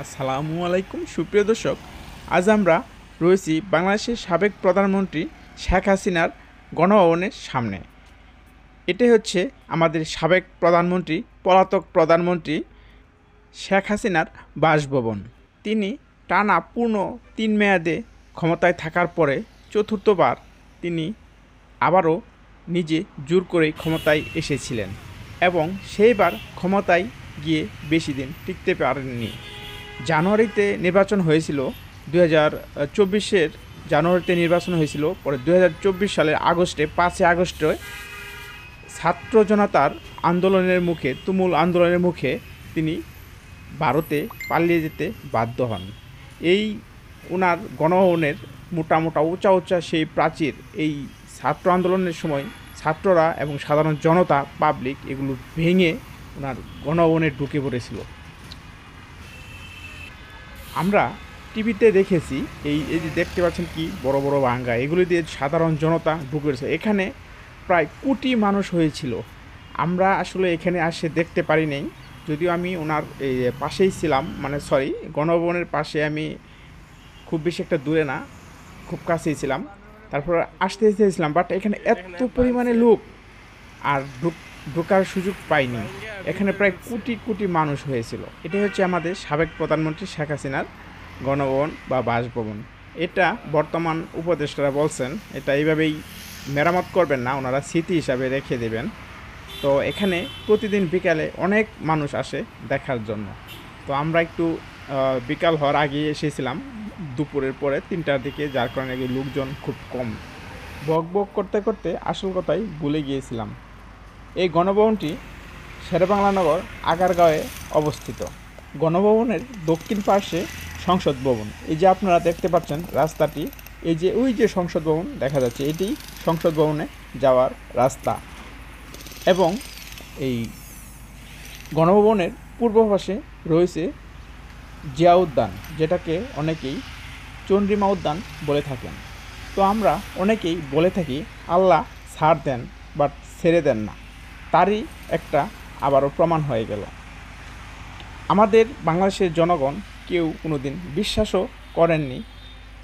আসসালামু আলাইকুম সুপ্রিয় দর্শক, আজ আমরা রয়েছি বাংলাদেশের সাবেক প্রধানমন্ত্রী শেখ হাসিনার গণভবনের সামনে। এটাই হচ্ছে আমাদের সাবেক প্রধানমন্ত্রী, পলাতক প্রধানমন্ত্রী শেখ হাসিনার বাসভবন। তিনি টানা পূর্ণ 3 মেয়াদে ক্ষমতায় থাকার পরে চতুর্থবার তিনি আবারও নিজে জোর করেই ক্ষমতায় এসেছিলেন এবং সেইবার ক্ষমতায় গিয়ে বেশি দিন টিকতে পারেননি। জানুয়ারিতে নির্বাচন হয়েছিল, 2024-এর জানুয়ারিতে নির্বাচন হয়েছিল। পরে 2024 সালের আগস্টে 5 আগস্টে ছাত্র জনতার আন্দোলনের মুখে, তুমুল আন্দোলনের মুখে তিনি ভারতে পালিয়ে যেতে বাধ্য হন। এই ওনার গণভবনের মোটা মোটা উঁচা উঁচা সেই প্রাচীর, এই ছাত্র আন্দোলনের সময় ছাত্ররা এবং সাধারণ জনতা, পাবলিক এগুলো ভেঙে ওনার গণভবনে ঢুকে পড়েছিল। আমরা টিভিতে দেখেছি, এই যে দেখতে পাচ্ছেন কি বড় বড় ভাঙ্গা, এগুলি দিয়ে সাধারণ জনতা ঢুকে পড়েছে। এখানে প্রায় কোটি মানুষ হয়েছিল। আমরা আসলে এখানে আসে দেখতে পারি নাই, যদিও আমি ওনার এই পাশেই ছিলাম, গণভবনের পাশে। আমি খুব বেশি একটা দূরে না, খুব কাছেই ছিলাম। তারপর আসতে চেয়েছিলাম, বাট এখানে এত পরিমাণে লোক আর ঢোকার সুযোগ পাইনি। এখানে প্রায় কোটি কোটি মানুষ হয়েছিল। এটাই হচ্ছে আমাদের সাবেক প্রধানমন্ত্রী শেখ হাসিনার গণভবন বা বাসভবন। এটা বর্তমান উপদেষ্টারা বলছেন এটা এইভাবেই মেরামত করবেন না, ওনারা স্মৃতি হিসাবে রেখে দেবেন। তো এখানে প্রতিদিন বিকালে অনেক মানুষ আসে দেখার জন্য। তো আমরা একটু বিকাল হওয়ার আগে এসেছিলাম, দুপুরের পরে 3টার দিকে, যার কারণে লোকজন খুব কম। বক বক করতে করতে আসল কথাই ভুলে গিয়েছিলাম। এই গণভবনটি শেরেবাংলা নগর আগারগাঁওয়ে অবস্থিত। গণভবনের দক্ষিণ পাশে সংসদ ভবন। এই যে আপনারা দেখতে পাচ্ছেন রাস্তাটি, এই যে ওই যে সংসদ ভবন দেখা যাচ্ছে, এটি সংসদ ভবনে যাওয়ার রাস্তা। এবং এই গণভবনের পূর্ব পাশে রয়েছে জিয়া উদ্যান, যেটাকে অনেকেই চন্দ্রিমা উদ্যান বলে থাকেন। তো আমরা অনেকেই বলে থাকি আল্লাহ ছাড় দেন বাট ছেড়ে দেন না, তারই একটা আবারও প্রমাণ হয়ে গেল। আমাদের বাংলাদেশের জনগণ কেউ কোনো দিন বিশ্বাসও করেননি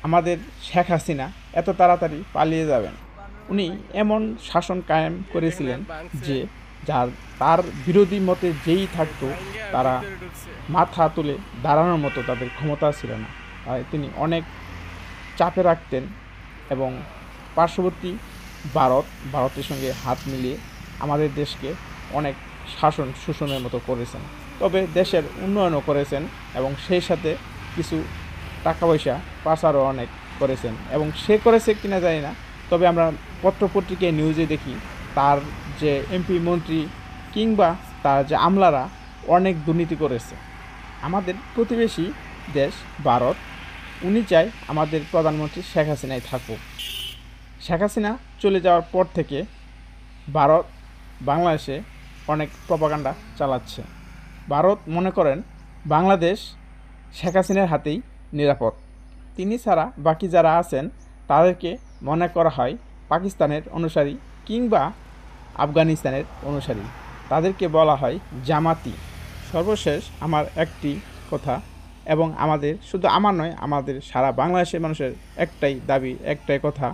আমাদের শেখ হাসিনা এত তাড়াতাড়ি পালিয়ে যাবেন। উনি এমন শাসন কায়েম করেছিলেন যে তার বিরোধী মতে যেই থাকতো তারা মাথা তুলে দাঁড়ানোর মতো তাদের ক্ষমতা ছিল না। তাই তিনি অনেক চাপে রাখতেন এবং পার্শ্ববর্তী ভারতের সঙ্গে হাত মিলিয়ে আমাদের দেশকে অনেক শোষণের মতো করেছেন। তবে দেশের উন্নয়নও করেছেন এবং সেই সাথে কিছু টাকা পয়সা পাচারও অনেক করেছেন। এবং সে করেছে কিনা জানি না, তবে আমরা পত্রপত্রিকায় নিউজে দেখি তার যে এমপি মন্ত্রী কিংবা তার যে আমলারা অনেক দুর্নীতি করেছে। আমাদের প্রতিবেশী দেশ ভারত, উনি চায় আমাদের প্রধানমন্ত্রী শেখ হাসিনাই থাকুক। শেখ হাসিনা চলে যাওয়ার পর থেকে ভারত বাংলাদেশে অনেক প্রপাগান্ডা চালাচ্ছে। ভারত মনে করেন বাংলাদেশ শেখ হাসিনার হাতেই নিরাপদ। তিনি ছাড়া বাকি যারা আছেন তাদেরকে মনে করা হয় পাকিস্তানের অনুসারী কিংবা আফগানিস্তানের অনুসারী, তাদেরকে বলা হয় জামাতি। সর্বশেষ আমার একটি কথা, এবং আমাদের শুধু আমার নয়, আমাদের সারা বাংলাদেশের মানুষের একটাই দাবি, একটাই কথা,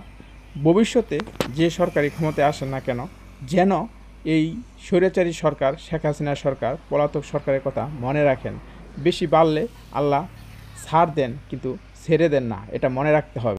ভবিষ্যতে যে সরকারি ক্ষমতায় আসেন না কেন যেন এই স্বৈরাচারী সরকার, শেখ হাসিনা সরকার, পলাতক সরকারের কথা মনে রাখেন। বেশি বাড়লে আল্লাহ ছাড় দেন কিন্তু ছেড়ে দেন না, এটা মনে রাখতে হবে।